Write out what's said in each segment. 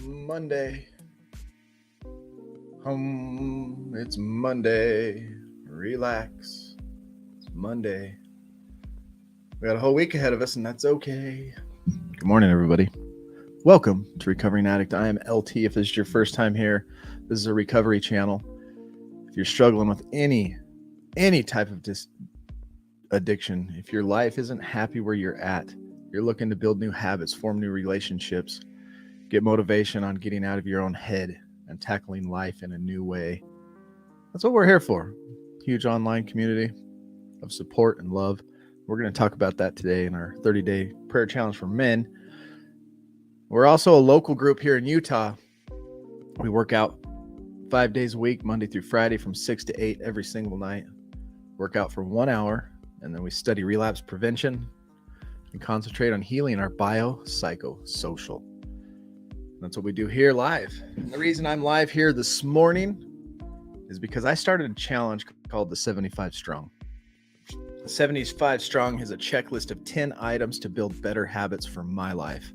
Monday. It's Monday. Relax. It's Monday. We got a whole week ahead of us, and that's okay. Good morning, everybody. Welcome to Recovering Addict. I am LT. If this is your first time here, this is a recovery channel. If you're struggling with any type of addiction, if your life isn't happy where you're at, you're looking to build new habits, form new relationships, get motivation on getting out of your own head and tackling life in a new way. That's what we're here for. Huge online community of support and love. We're going to talk about that today in our 30-day prayer challenge for men. We're also a local group here in Utah. We work out 5 days a week, Monday through Friday from 6 to 8 every single night. Work out for 1 hour, and then we study relapse prevention and concentrate on healing our biopsychosocial. That's what we do here live. And the reason I'm live here this morning is because I started a challenge called the 75 Strong. 75 Strong is a checklist of 10 items to build better habits for my life.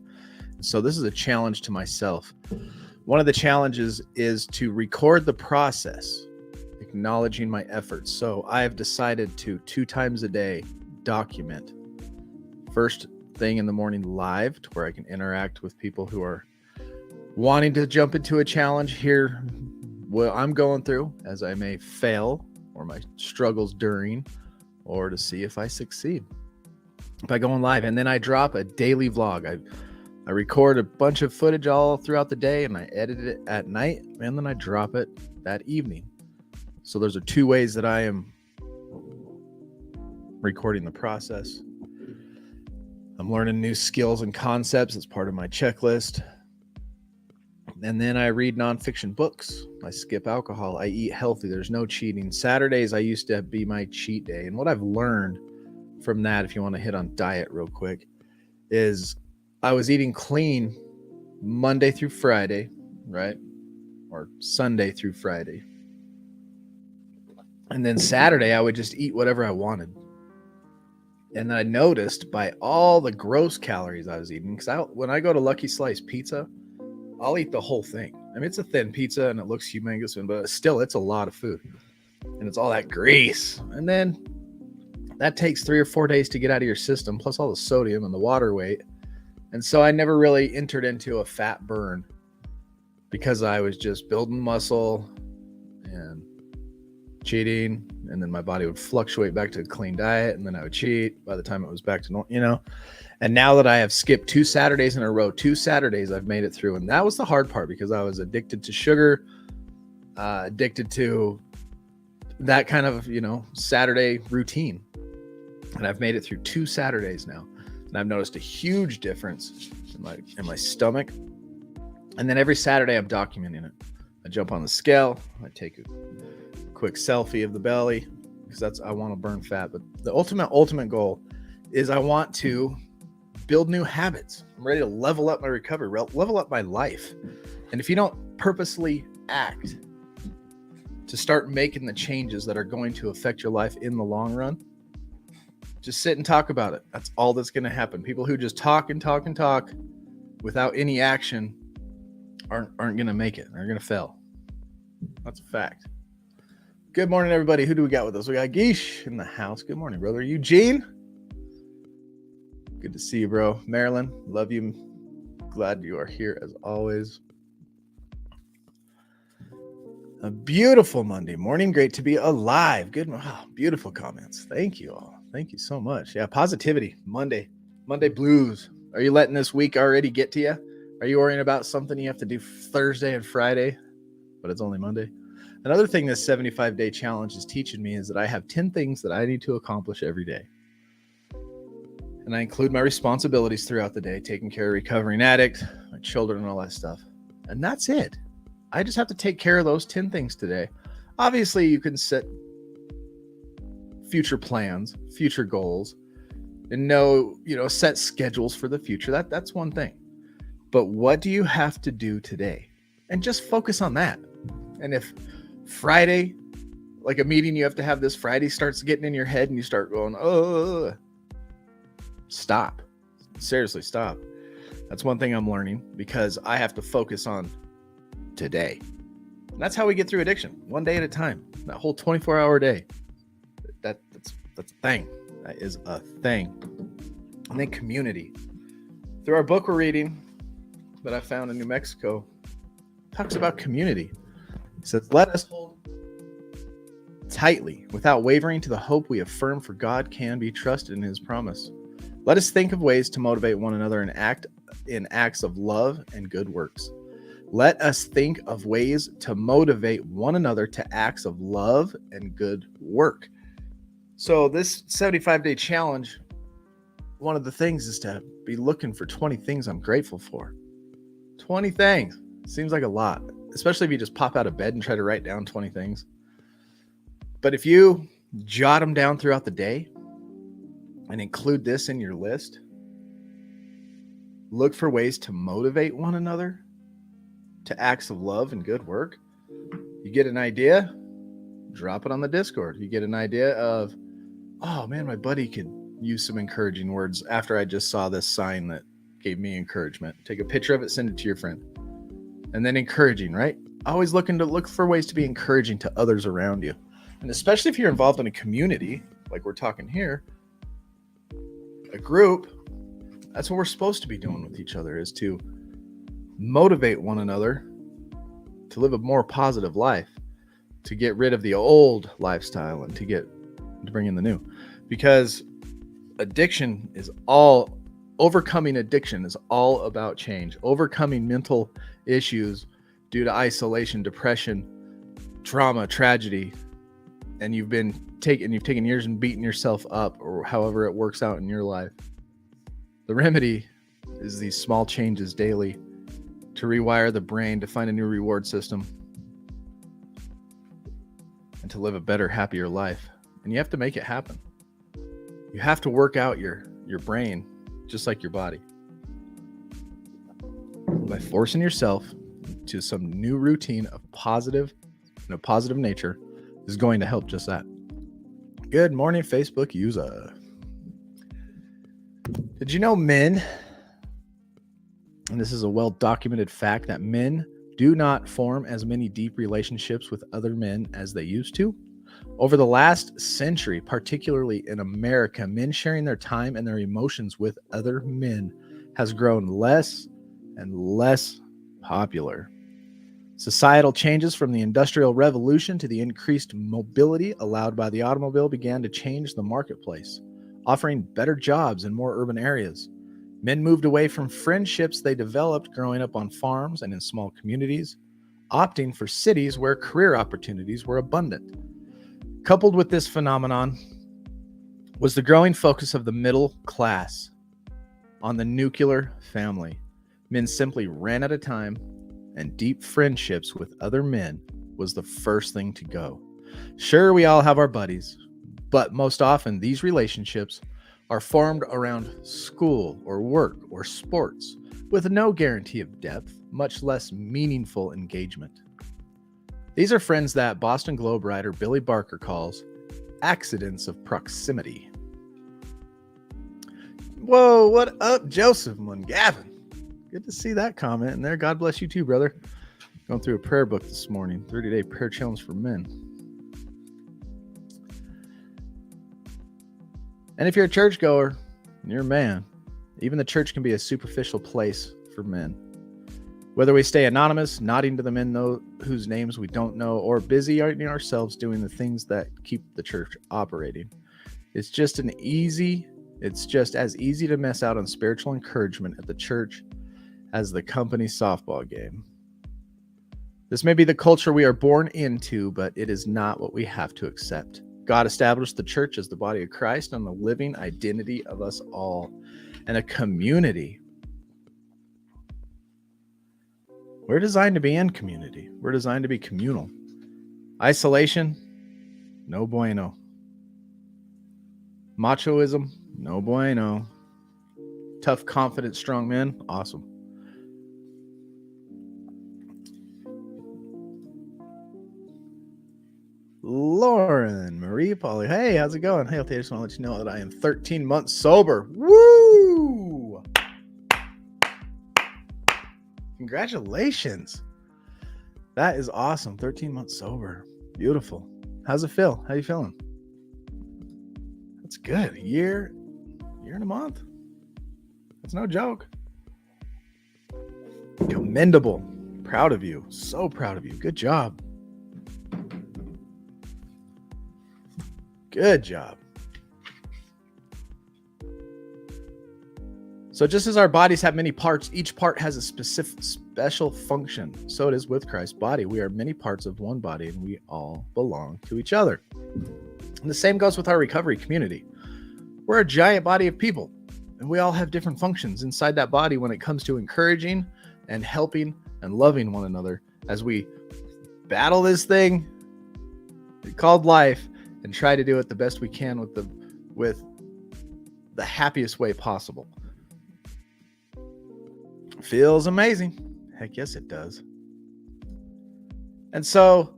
So this is a challenge to myself. One of the challenges is to record the process, acknowledging my efforts. So I have decided to 2 times a day document. First thing in the morning live, to where I can interact with people who are wanting to jump into a challenge, hear what I'm going through as I may fail or my struggles during, or to see if I succeed by going live. And then I drop a daily vlog. I record a bunch of footage all throughout the day, and I edit it at night, and then I drop it that evening. So those are 2 ways that I am recording the process. I'm learning new skills and concepts as part of my checklist. And then I read nonfiction books. I skip alcohol. I eat healthy. There's no cheating. Saturdays, I used to be my cheat day. And what I've learned from that, if you want to hit on diet real quick, is I was eating clean Monday through Friday, right? Or Sunday through Friday. And then Saturday, I would just eat whatever I wanted. And I noticed by all the gross calories I was eating, because when I go to Lucky Slice Pizza, I'll eat the whole thing. I mean, it's a thin pizza and it looks humongous, but still, it's a lot of food. And it's all that grease. And then that takes 3 or 4 days to get out of your system, plus all the sodium and the water weight. And so I never really entered into a fat burn because I was just building muscle and cheating. And then my body would fluctuate back to a clean diet. And then I would cheat by the time it was back to normal, And now that I have skipped 2 Saturdays in a row, 2 Saturdays I've made it through. And that was the hard part because I was addicted to sugar, addicted to that kind of, Saturday routine. And I've made it through 2 Saturdays now. And I've noticed a huge difference in my stomach. And then every Saturday I'm documenting it. I jump on the scale. I take a quick selfie of the belly because I want to burn fat. But the ultimate goal is I want to build new habits. I'm ready to level up my recovery, level up my life. And if you don't purposely act to start making the changes that are going to affect your life in the long run, just sit and talk about it. That's all that's going to happen. People who just talk and talk and talk without any action aren't going to make it. They're going to fail. That's a fact. Good morning, everybody. Who do we got with us? We got Geesh in the house. Good morning, brother. Eugene. Good to see you, bro. Marilyn, love you. Glad you are here as always. A beautiful Monday morning. Great to be alive. Good. Oh, beautiful comments. Thank you all. Thank you so much. Yeah, positivity. Monday blues. Are you letting this week already get to you? Are you worrying about something you have to do Thursday and Friday, but it's only Monday? Another thing this 75-day challenge is teaching me is that I have 10 things that I need to accomplish every day. And I include my responsibilities throughout the day, taking care of recovering addict, my children, and all that stuff. And that's it. I just have to take care of those 10 things today. Obviously, you can set future plans, future goals, and set schedules for the future. That's one thing. But what do you have to do today? And just focus on that. And if Friday, like a meeting you have to have this Friday, starts getting in your head and you start going, stop. Seriously, stop. That's one thing I'm learning, because I have to focus on today. And that's how we get through addiction, one day at a time. That whole 24-hour day. That's a thing. That is a thing. And then community. Through our book we're reading that I found in New Mexico, talks about community. It says, let us hold tightly without wavering to the hope we affirm, for God can be trusted in his promise. Let us think of ways to motivate one another and act in acts of love and good works. Let us think of ways to motivate one another to acts of love and good work. So this 75-day challenge, one of the things is to be looking for 20 things I'm grateful for. 20 things. Seems like a lot, especially if you just pop out of bed and try to write down 20 things. But if you jot them down throughout the day and include this in your list, look for ways to motivate one another to acts of love and good work. You get an idea, drop it on the Discord. You get an idea of, oh man, my buddy could use some encouraging words after I just saw this sign that gave me encouragement. Take a picture of it, send it to your friend. And then encouraging, right? Always look for ways to be encouraging to others around you. And especially if you're involved in a community, like we're talking here, a group, that's what we're supposed to be doing with each other, is to motivate one another to live a more positive life, to get rid of the old lifestyle and to bring in the new. Because overcoming addiction is all about change, overcoming mental issues due to isolation, depression, trauma, tragedy, and you've taken years and beaten yourself up, or however it works out in your life. The remedy is these small changes daily to rewire the brain, to find a new reward system, and to live a better, happier life. And you have to make it happen. You have to work out your brain just like your body. By forcing yourself to some new routine of positive nature is going to help just that. Good morning, Facebook user. Did you know men, and this is a well-documented fact, that men do not form as many deep relationships with other men as they used to? Over the last century, particularly in America, men sharing their time and their emotions with other men has grown less and less popular. Societal changes from the Industrial Revolution to the increased mobility allowed by the automobile began to change the marketplace, offering better jobs in more urban areas. Men moved away from friendships they developed growing up on farms and in small communities, opting for cities where career opportunities were abundant. Coupled with this phenomenon was the growing focus of the middle class on the nuclear family. Men simply ran out of time, and deep friendships with other men was the first thing to go. Sure, we all have our buddies, but most often these relationships are formed around school or work or sports, with no guarantee of depth, much less meaningful engagement. These are friends that Boston Globe writer Billy Barker calls accidents of proximity. Whoa, what up, Joseph Mungavin? Good to see that comment in there. God bless you too, brother. Going through a prayer book this morning, 30-day prayer challenge for men. And if you're a churchgoer and you're a man, even the church can be a superficial place for men. Whether we stay anonymous, nodding to the men whose names we don't know, or busy ourselves doing the things that keep the church operating, it's just as easy to miss out on spiritual encouragement at the church as the company softball game. This may be the culture we are born into, but it is not what we have to accept. God established the church as the body of Christ and the living identity of us all, and a community. We're designed to be in community. We're designed to be communal. Isolation, no bueno. Machoism, no bueno. Tough, confident, strong men, awesome. Lauren Marie Polly, hey, how's it going? Hey, I just want to let you know that I am 13 months sober. Woo! Congratulations. That is awesome. 13 months sober. Beautiful. How's it feel? How you feeling? That's good. A year and a month. That's no joke. Commendable. Proud of you. So proud of you. Good job. Good job. So just as our bodies have many parts, each part has a special function. So it is with Christ's body. We are many parts of one body, and we all belong to each other. And the same goes with our recovery community. We're a giant body of people, and we all have different functions inside that body when it comes to encouraging and helping and loving one another as we battle this thing called life and try to do it the best we can with the happiest way possible. Feels amazing. Heck yes, it does. And so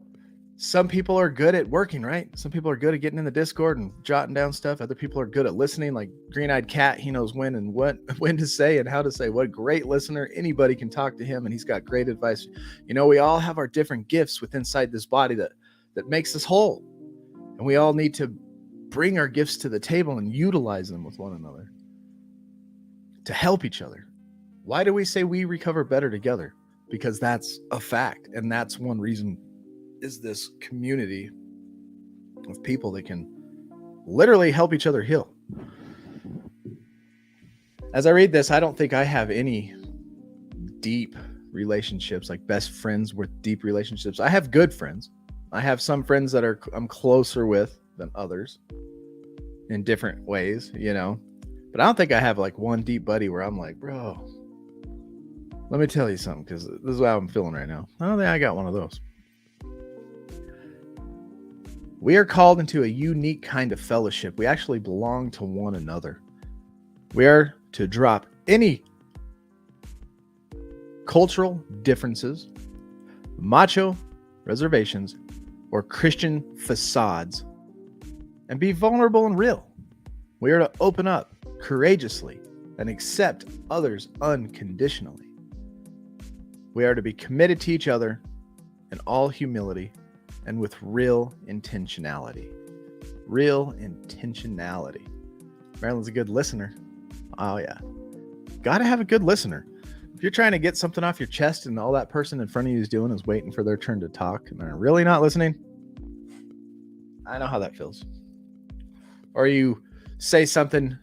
some people are good at working, right? Some people are good at getting in the Discord and jotting down stuff. Other people are good at listening, like Green-Eyed Cat. He knows when to say and how to say. What a great listener. Anybody can talk to him, and he's got great advice. You know, we all have our different gifts within inside this body that makes us whole. And we all need to bring our gifts to the table and utilize them with one another to help each other. Why do we say we recover better together? Because that's a fact. And that's one reason is this community of people that can literally help each other heal. As I read this, I don't think I have any deep relationships, like best friends with deep relationships. I have good friends. I have some friends that I'm closer with than others in different ways, you know. But I don't think I have like one deep buddy where I'm like, bro, let me tell you something, because this is how I'm feeling right now. I don't think I got one of those. We are called into a unique kind of fellowship. We actually belong to one another. We are to drop any cultural differences, macho reservations, or Christian facades, and be vulnerable and real. We are to open up courageously and accept others unconditionally. We are to be committed to each other in all humility and with real intentionality. Real intentionality. Marilyn's a good listener. Oh, yeah. Got to have a good listener. If you're trying to get something off your chest and all that person in front of you is doing is waiting for their turn to talk and they're really not listening, I know how that feels. Or you say something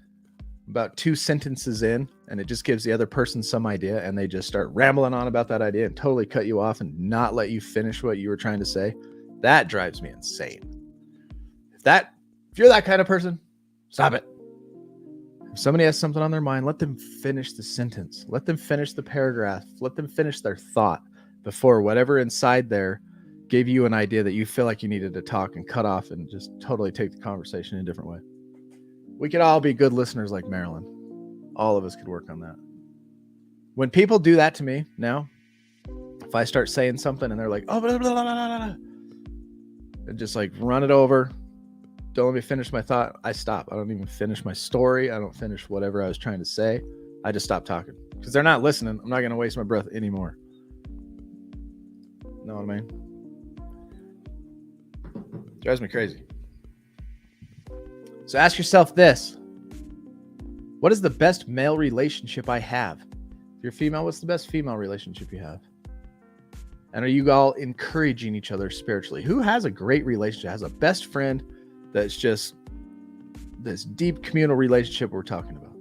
about 2 sentences in and it just gives the other person some idea and they just start rambling on about that idea and totally cut you off and not let you finish what you were trying to say. That drives me insane. If you're that kind of person, stop it. If somebody has something on their mind, let them finish the sentence. Let them finish the paragraph. Let them finish their thought before whatever inside there gave you an idea that you feel like you needed to talk and cut off and just totally take the conversation in a different way. We could all be good listeners like Marilyn. All of us could work on that. When people do that to me now, if I start saying something and they're like, oh, blah, blah, blah, blah, blah, and just like run it over, don't let me finish my thought, I stop. I don't even finish my story. I don't finish whatever I was trying to say. I just stop talking because they're not listening. I'm not going to waste my breath anymore. Know what I mean? Drives me crazy. So ask yourself this. What is the best male relationship I have? If you're female, what's the best female relationship you have? And are you all encouraging each other spiritually? Who has a great relationship, has a best friend that's just this deep communal relationship we're talking about?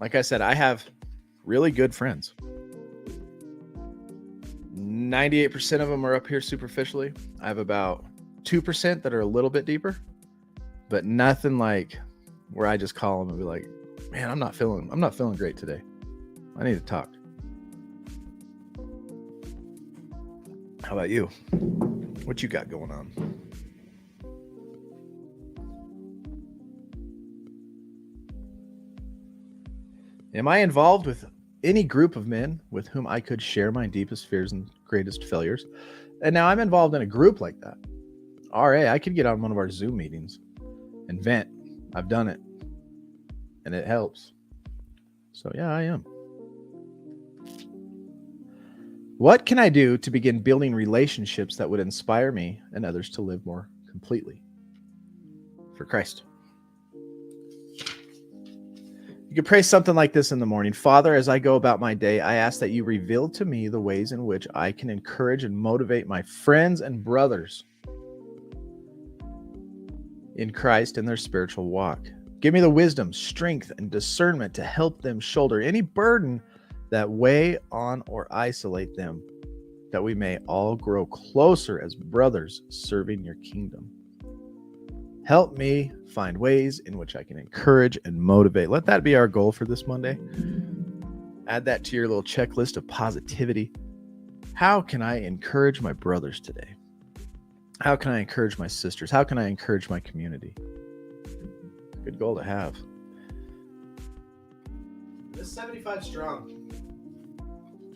Like I said, I have really good friends. 98% of them are up here superficially. I have about 2% that are a little bit deeper, but nothing like where I just call them and be like, man, I'm not feeling great today. I need to talk. How about you? What you got going on? Am I involved with any group of men with whom I could share my deepest fears and greatest failures? And now I'm involved in a group like that. RA, I could get on one of our Zoom meetings and vent. I've done it. And it helps. So yeah, I am. What can I do to begin building relationships that would inspire me and others to live more completely for Christ? You could pray something like this in the morning. Father, as I go about my day, I ask that you reveal to me the ways in which I can encourage and motivate my friends and brothers in Christ in their spiritual walk. Give me the wisdom, strength, and discernment to help them shoulder any burden that weigh on or isolate them, that we may all grow closer as brothers serving your kingdom. Help me find ways in which I can encourage and motivate. Let that be our goal for this Monday. Add that to your little checklist of positivity. How can I encourage my brothers today? How can I encourage my sisters? How can I encourage my community? Good goal to have. This 75 strong.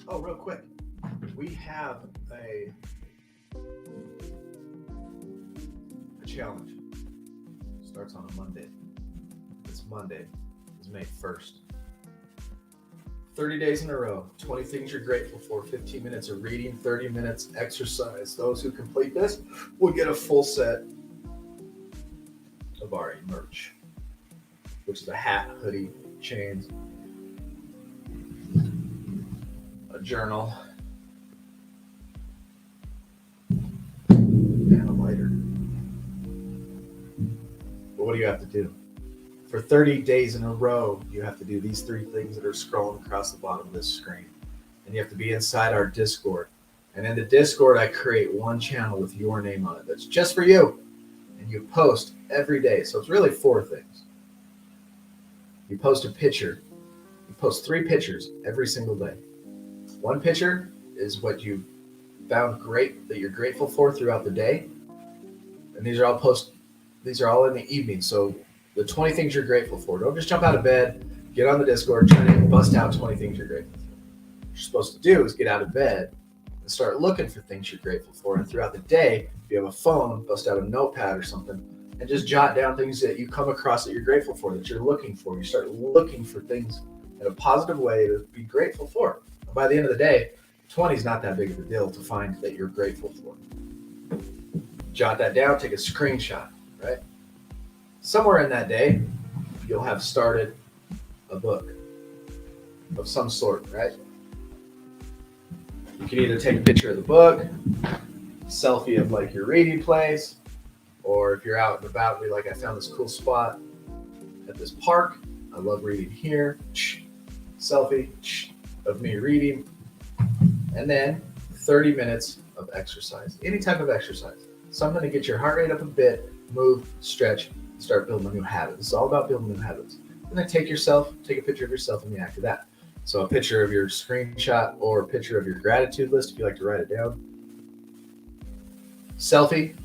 Oh, real quick. We have a challenge. Starts on a Monday. This Monday is May 1st. 30 days in a row, 20 things you're grateful for, 15 minutes of reading, 30 minutes exercise. Those who complete this will get a full set of our merch, which is a hat, hoodie, chains, a journal, and a lighter. But what do you have to do? For 30 days in a row, you have to do these 3 things that are scrolling across the bottom of this screen. And you have to be inside our Discord. And in the Discord, I create one channel with your name on it that's just for you. And you post every day. So it's really 4 things. You post a picture. You post 3 pictures every single day. One picture is what you found great that you're grateful for throughout the day. And these are all in the evening. So the 20 things you're grateful for. Don't just jump out of bed, get on the Discord, try to bust out 20 things you're grateful for. What you're supposed to do is get out of bed and start looking for things you're grateful for. And throughout the day, if you have a phone, bust out a notepad or something and just jot down things that you come across that you're grateful for, that you're looking for. You start looking for things in a positive way to be grateful for. And by the end of the day, 20 is not that big of a deal to find that you're grateful for. Jot that down, take a screenshot, right? Somewhere in that day, you'll have started a book of some sort, right? You can either take a picture of the book, selfie of like your reading place, or if you're out and about, be like, I found this cool spot at this park. I love reading here. Selfie of me reading. And then 30 minutes of exercise, any type of exercise, something to get your heart rate up a bit, move, stretch, start building a new habit. This is all about building new habits. And then take a picture of yourself and react to that. So a picture of your screenshot or a picture of your gratitude list if you like to write it down. Selfie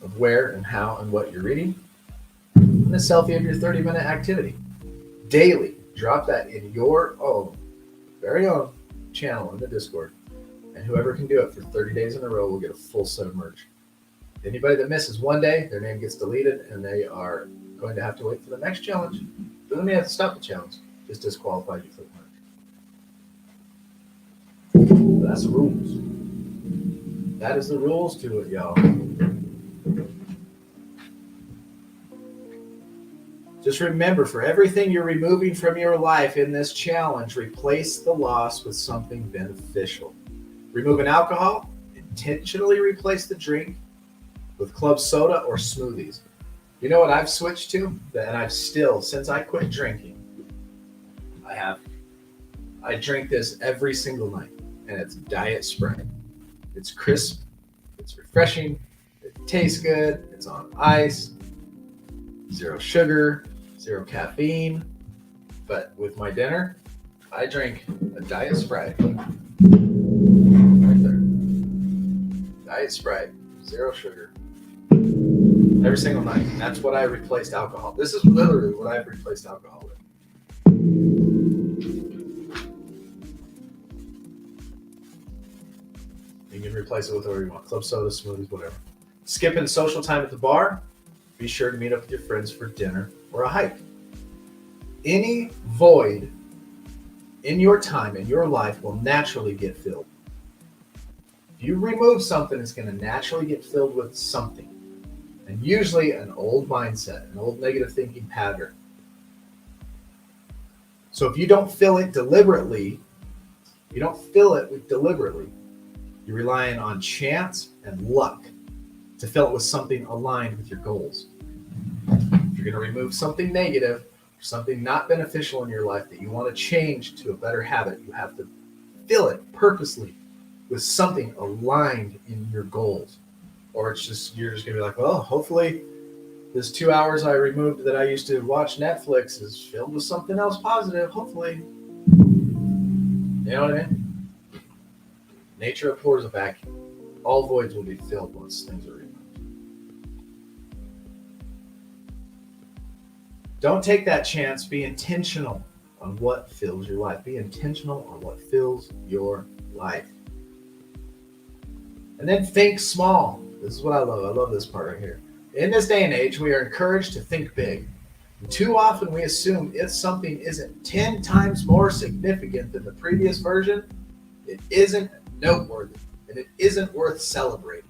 of where and how and what you're reading. And a selfie of your 30-minute activity. Daily. Drop that in your own, very own channel in the Discord. And whoever can do it for 30 days in a row will get a full set of merch. Anybody that misses one day, their name gets deleted and they are going to have to wait for the next challenge. Doesn't mean you have to stop the challenge. Just disqualifies you for the merch. But that's the rules. That is the rules to it, y'all. Just remember, for everything you're removing from your life in this challenge, replace the loss with something beneficial. Removing alcohol, intentionally replace the drink with club soda or smoothies. You know what I've switched to? And I've still, since I quit drinking, I drink this every single night, and it's Diet Sprite. It's crisp, it's refreshing, it tastes good, it's on ice, 0 sugar, 0 caffeine. But with my dinner, I drink a Diet Sprite. Right there. Diet Sprite, 0 sugar. Every single night. And that's what I replaced alcohol. This is literally what I've replaced alcohol with. You can replace it with whatever you want. Club soda, smoothies, whatever. Skipping social time at the bar. Be sure to meet up with your friends for dinner or a hike. Any void in your time, in your life, will naturally get filled. If you remove something, it's going to naturally get filled with something. And usually an old mindset, an old negative thinking pattern. So if you don't fill it deliberately, you're relying on chance and luck to fill it with something aligned with your goals. If you're going to remove something negative, something not beneficial in your life that you want to change to a better habit, you have to fill it purposely with something aligned in your goals. Or it's just, you're just going to be like, well, hopefully this 2 hours I removed that I used to watch Netflix is filled with something else positive, hopefully. You know what I mean? Nature abhors a vacuum. All voids will be filled once things are removed. Don't take that chance. Be intentional on what fills your life. Be intentional on what fills your life. And then think small. This is what I love. I love this part right here. In this day and age, we are encouraged to think big. And too often we assume if something isn't 10 times more significant than the previous version, it isn't noteworthy and it isn't worth celebrating.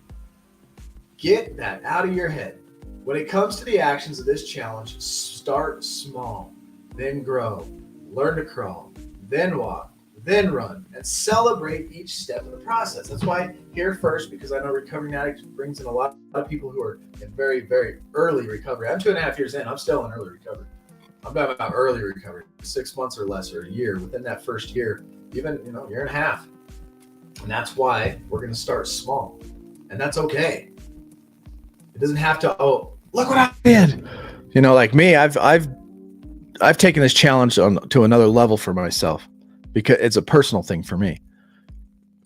Get that out of your head. When it comes to the actions of this challenge, start small, then grow, learn to crawl, then walk, then run, and celebrate each step of the process. That's why here first, because I know Recovering Addict brings in a lot of people who are in very, very early recovery. I'm 2.5 years in. I'm still in early recovery. I'm talking about early recovery, 6 months or less, or a year. Within that first year, even year and a half. And that's why we're going to start small. And that's okay. It doesn't have to, oh, look what I did. Like me, I've taken this challenge to another level for myself because it's a personal thing for me.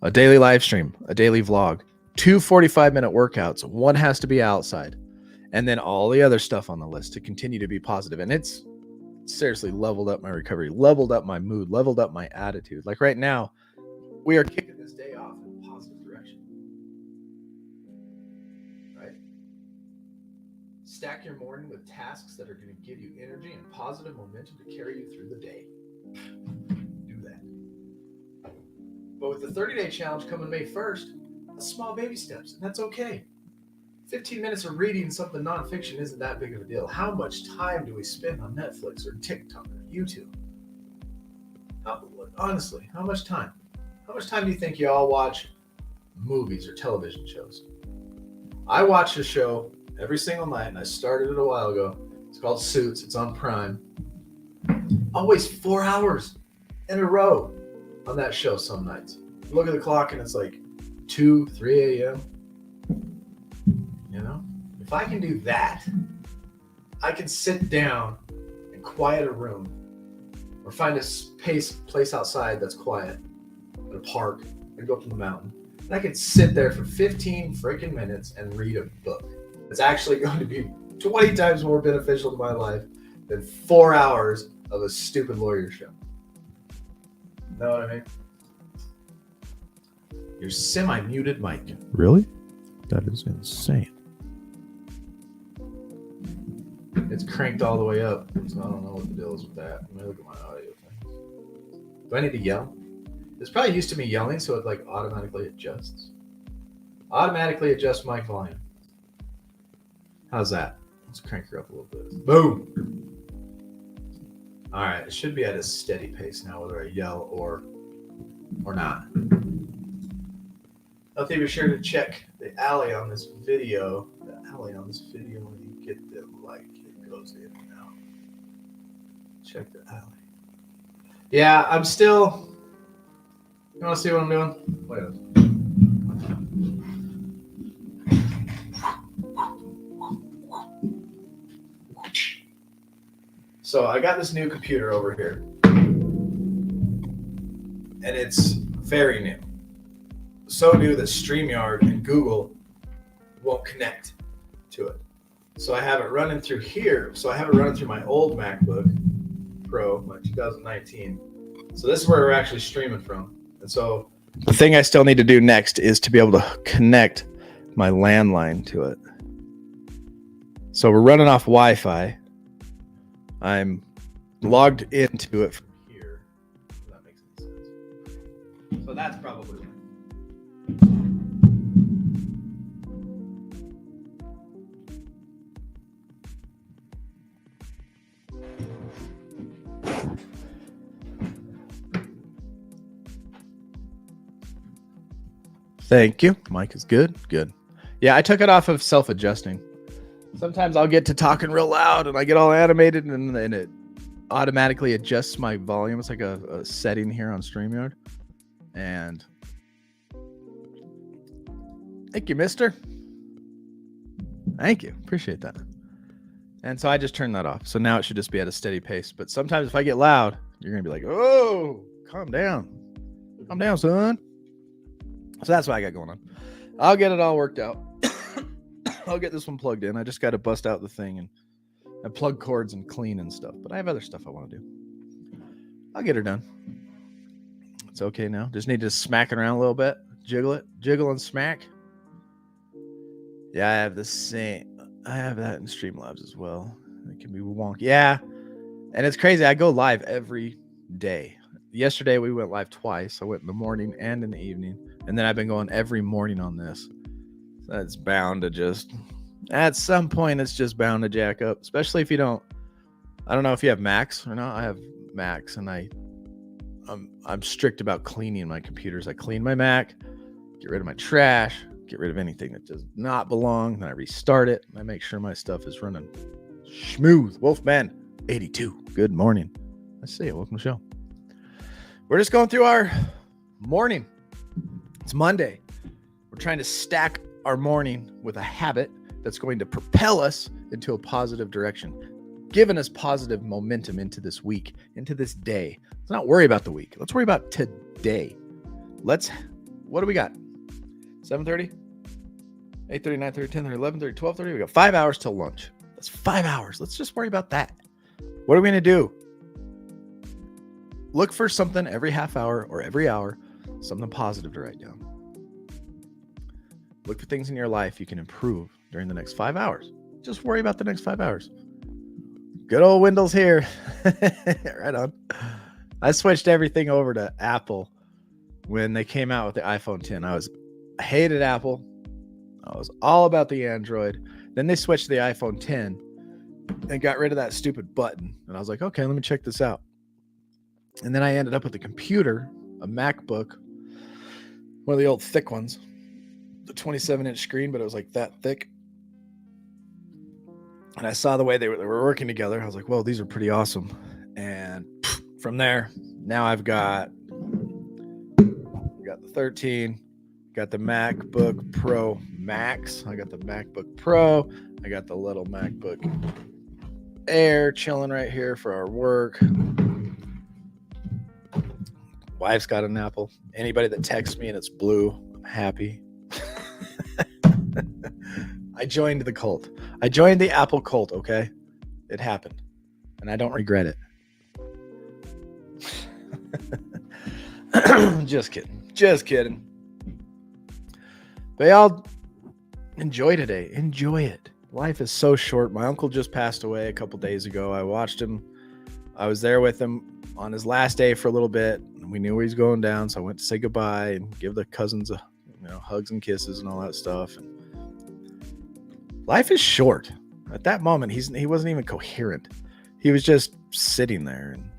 A daily live stream, a daily vlog, 2 45-minute workouts. One has to be outside. And then all the other stuff on the list to continue to be positive. And it's seriously leveled up my recovery, leveled up my mood, leveled up my attitude. Like right now, we are kicking this day off in a positive direction. Right? Stack your morning with tasks that are going to give you energy and positive momentum to carry you through the day. Do that. But with the 30-day challenge coming May 1st, that's small baby steps, and that's okay. 15 minutes of reading something nonfiction isn't that big of a deal. How much time do we spend on Netflix or TikTok or YouTube? Honestly, how much time? How much time do you think you all watch movies or television shows? I watch a show every single night, and I started it a while ago. It's called Suits. It's on Prime. Always 4 hours in a row on that show some nights. You look at the clock, and it's like 2, 3 a.m. If I can do that, I can sit down and quiet a room or find a place outside that's quiet, in a park, and go up to the mountain. And I can sit there for 15 freaking minutes and read a book. It's actually going to be 20 times more beneficial to my life than 4 hours of a stupid lawyer show. Know what I mean? You're semi-muted, Mike. Really? That is insane. It's cranked all the way up, so I don't know what the deal is with that. Let me look at my audio things. Do I need to yell? It's probably used to me yelling, so it automatically adjusts. Automatically adjust mic volume. How's that? Let's crank her up a little bit. Boom! All right, it should be at a steady pace now, whether I yell or not. I'll be sure to check the alley on this video. When you get the like, it goes in and out. Check the alley. Yeah, I'm still. You want to see what I'm doing? Wait a minute. So I got this new computer over here, and it's very new. So new that StreamYard and Google won't connect to it. So I have it running through here. So I have it running through my old MacBook Pro, my 2019. So this is where we're actually streaming from. And so the thing I still need to do next is to be able to connect my landline to it. So we're running off Wi-Fi. I'm logged into it from here. If that makes any sense. So that's probably right. Thank you. Mic is good. Good. Yeah, I took it off of self-adjusting. Sometimes I'll get to talking real loud and I get all animated and then it automatically adjusts my volume. It's like a setting here on StreamYard. And thank you, mister. Thank you. Appreciate that. And so I just turned that off. So now it should just be at a steady pace. But sometimes if I get loud, you're going to be like, oh, calm down. Calm down, son. So that's what I got going on. I'll get it all worked out. I'll get this one plugged in. I just got to bust out the thing and plug cords and clean and stuff. But I have other stuff I want to do. I'll get her done. It's okay now. Just need to smack it around a little bit. Jiggle it. Jiggle and smack. Yeah, I have the same. I have that in Streamlabs as well. It can be wonky. Yeah. And it's crazy. I go live every day. Yesterday, we went live twice. I went in the morning and in the evening. And then I've been going every morning on this. So it's bound to just, at some point, it's just bound to jack up. Especially if you don't, I don't know if you have Macs or not. I have Macs and I'm strict about cleaning my computers. I clean my Mac, get rid of my trash, get rid of anything that does not belong. Then I restart it. And I make sure my stuff is running smooth. Wolfman 82. Good morning. I see it. Welcome to the show. We're just going through our morning. It's Monday. We're trying to stack our morning with a habit that's going to propel us into a positive direction, giving us positive momentum into this week, into this day. Let's not worry about the week. Let's worry about today. What do we got? 7:30, 8:30, 9:30, 10:30, 11:30, 12:30. We got 5 hours till lunch. That's 5 hours. Let's just worry about that. What are we going to do? Look for something every half hour or every hour, something positive to write down. Look for things in your life you can improve during the next 5 hours. Just worry about the next 5 hours. Good old Windows here. Right on. I switched everything over to Apple when they came out with the iPhone 10. I hated Apple. I was all about the Android. Then they switched to the iPhone 10 and got rid of that stupid button. And I was like, okay, let me check this out. And then I ended up with a computer, a MacBook, one of the old thick ones, the 27-inch screen, but it was like that thick. And I saw the way they were working together. I was like, well, these are pretty awesome. And from there, now I've got the 13, got the MacBook Pro Max. I got the MacBook Pro. I got the little MacBook Air chilling right here for our work. Wife's got an Apple. Anybody that texts me and it's blue, I'm happy. I joined the cult. I joined the Apple cult, okay? It happened. And I don't regret it. Just kidding. Just kidding. But y'all enjoy today. Enjoy it. Life is so short. My uncle just passed away a couple days ago. I watched him. I was there with him on his last day for a little bit. We knew where he's going down, so I went to say goodbye and give the cousins hugs and kisses and all that stuff. And life is short. At that moment, he wasn't even coherent. He was just sitting there and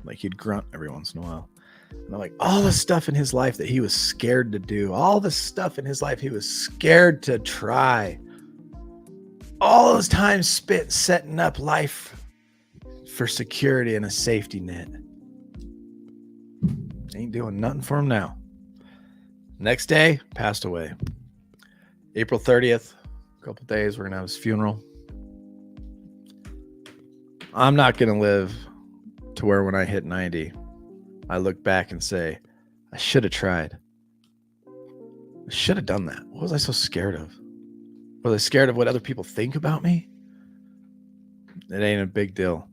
like he'd grunt every once in a while. And I'm like, all the stuff in his life that he was scared to do, all the stuff in his life he was scared to try, all those times spent setting up life for security and a safety net. Ain't doing nothing for him now. Next day, passed away. April 30th, a couple days, we're going to have his funeral. I'm not going to live to where when I hit 90, I look back and say, I should have tried. I should have done that. What was I so scared of? Was I scared of what other people think about me? It ain't a big deal.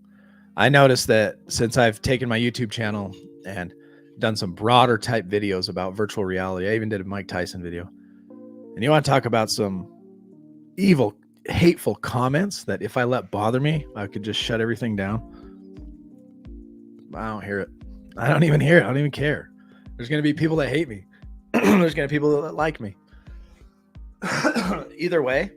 I noticed that since I've taken my YouTube channel and done some broader type videos about virtual reality, I even did a Mike Tyson video. And you want to talk about some evil, hateful comments that if I let bother me, I could just shut everything down. I don't hear it. I don't even hear it. I don't even care. There's going to be people that hate me. There's going to be people that like me. Either way,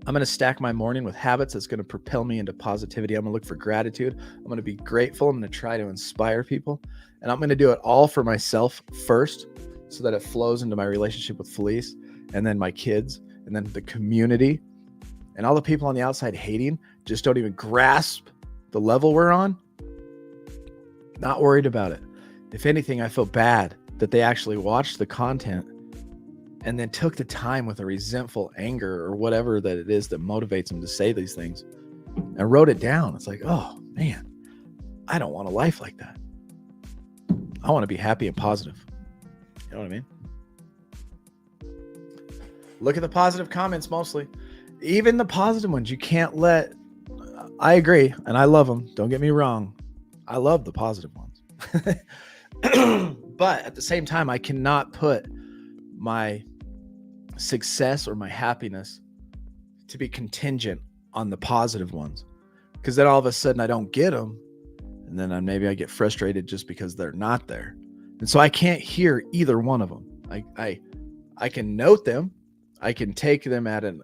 I'm going to stack my morning with habits that's going to propel me into positivity. I'm going to look for gratitude. I'm going to be grateful. I'm going to try to inspire people. And I'm going to do it all for myself first. so that it flows into my relationship with Felice and then my kids and then the community, and all the people on the outside hating just don't even grasp the level we're on. Not worried about it. If anything, I feel bad that they actually watched the content and then took the time with a resentful anger or whatever that it is that motivates them to say these things and wrote it down. It's like, oh man, I don't want a life like that. I want to be happy and positive. You know what I mean? Look at the positive comments mostly. Even the positive ones, you can't let... I agree, and I love them. Don't get me wrong. I love the positive ones. But at the same time, I cannot put my success or my happiness to be contingent on the positive ones, because then all of a sudden I don't get them, and then maybe I get frustrated just because they're not there. And so I can't hear either one of them. I can note them. I can take them at a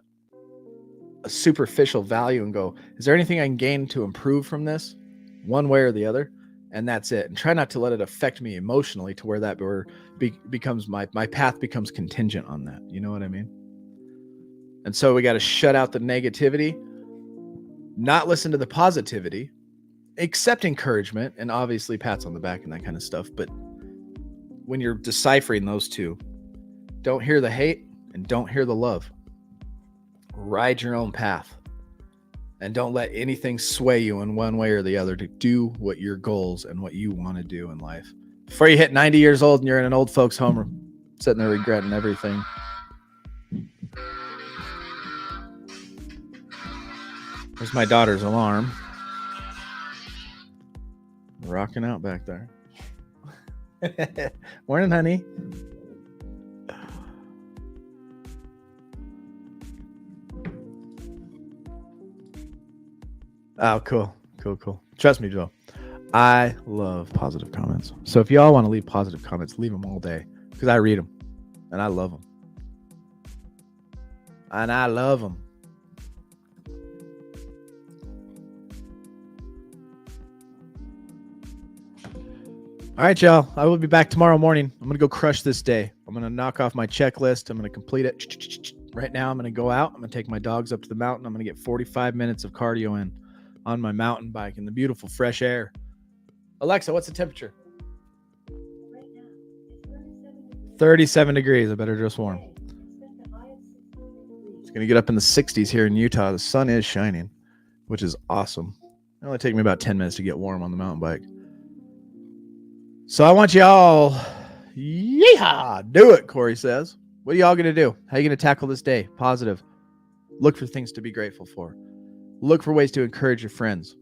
superficial value and go, is there anything I can gain to improve from this one way or the other? And that's it. And try not to let it affect me emotionally to where that becomes my path becomes contingent on that. You know what I mean? And so we got to shut out the negativity, not listen to the positivity, accept encouragement and obviously pats on the back and that kind of stuff. But when you're deciphering those two, don't hear the hate and don't hear the love. Ride your own path and don't let anything sway you in one way or the other to do what your goals and what you want to do in life. Before you hit 90 years old and you're in an old folks home sitting there regretting everything. There's my daughter's alarm. Rocking out back there. Morning, honey. Oh, cool. Trust me, Joe. I love positive comments. So if y'all want to leave positive comments, leave them all day because I read them and I love them. All right, y'all. I will be back tomorrow morning. I'm going to go crush this day. I'm going to knock off my checklist. I'm going to complete it. Right now, I'm going to go out. I'm going to take my dogs up to the mountain. I'm going to get 45 minutes of cardio in on my mountain bike in the beautiful fresh air. Alexa, what's the temperature? Right now, it's 37 degrees. I better dress warm. It's going to get up in the 60s here in Utah. The sun is shining, which is awesome. It only take me about 10 minutes to get warm on the mountain bike. So I want y'all, yeehaw, do it, Corey says. What are y'all going to do? How are you going to tackle this day? Positive. Look for things to be grateful for. Look for ways to encourage your friends.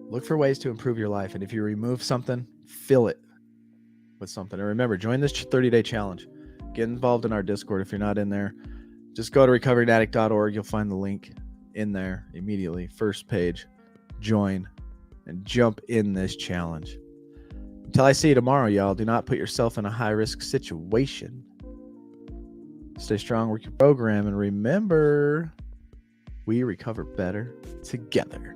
Look for ways to improve your life. And if you remove something, fill it with something. And remember, join this 30-day challenge. Get involved in our Discord. If you're not in there, just go to recoveringaddict.org. You'll find the link in there immediately. First page, join, and jump in this challenge. Until I see you tomorrow, y'all, do not put yourself in a high-risk situation. Stay strong, work your program, and remember, we recover better together.